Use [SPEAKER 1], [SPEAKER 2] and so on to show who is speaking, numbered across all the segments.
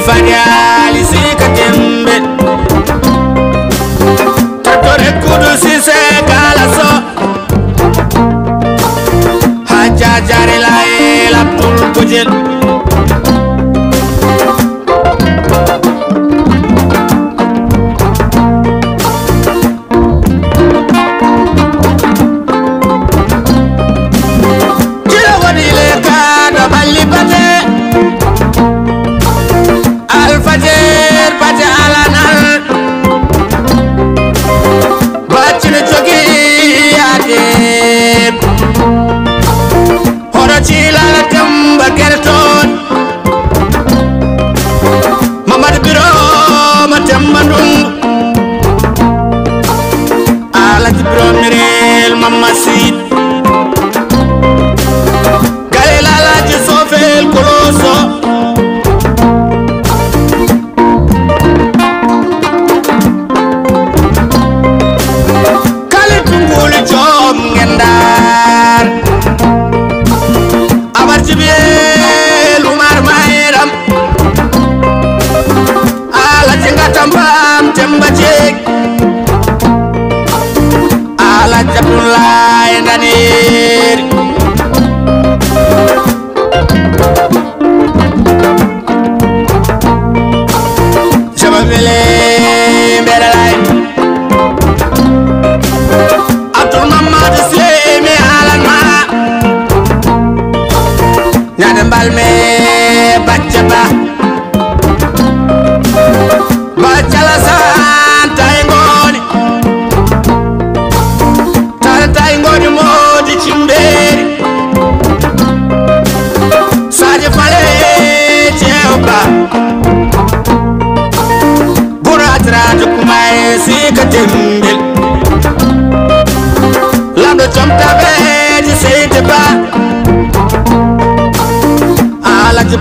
[SPEAKER 1] fanyali sika tembe tatore kudu sise kalaso haja jari lae laptul kujel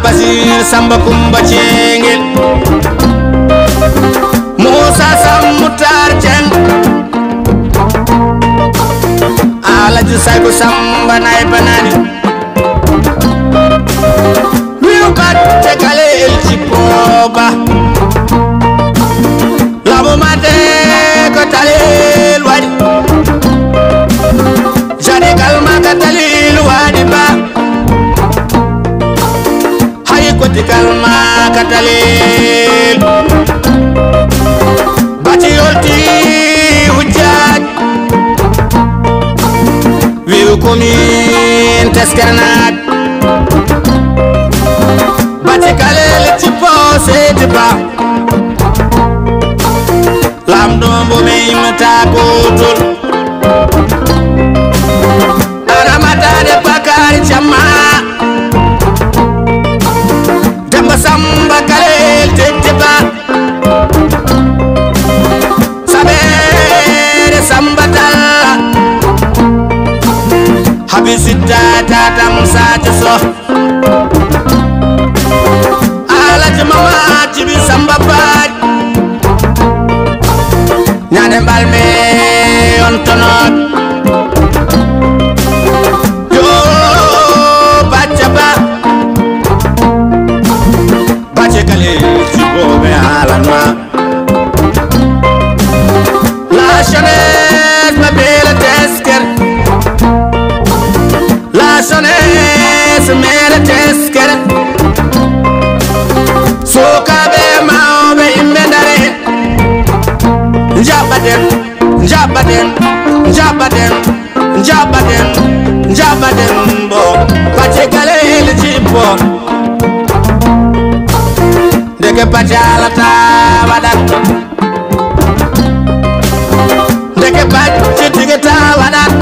[SPEAKER 1] Pasir samba kumba cengel Musa samutar jeng Alaju saiko samba nai banani Wiukat tekale el cipoba Labu mate ko talil wadi Jadi kalma ka talil wadi ba kalma katalil bati yolti hujjaj wiu kumin teskarnat bati kalil tipo setipa lam dombo meimta kutul aramata de bakari chama samba kalel tetiba sabere samba talla habisita tatam sateso ala mama jibi samba baj nyane balme on tonot yo bachaba la jeunesse me belle tesker la jeunesse me tesker soka be maobe imendare jabaden jabaden jabaden jabaden jabaden bo pachekale el jibo deke pachala ta wadat deke pachala ta wadat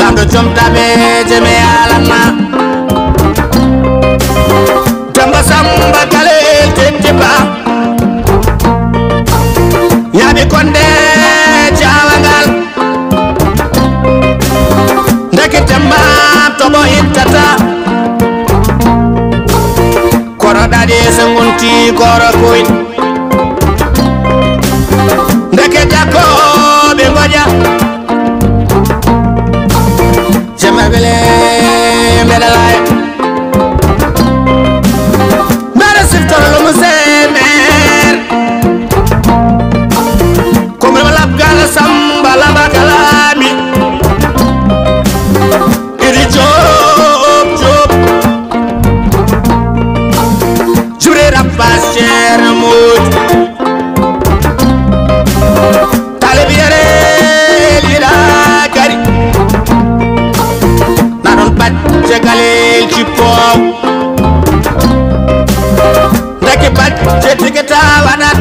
[SPEAKER 1] lamdo jomta be jeme alama tamba samba kale tetiba yabi konde jawangal deke tamba tobo itata dadi sengunti koro kuit ndeke jako bengoja jema bele medalay bat je tigeta wanat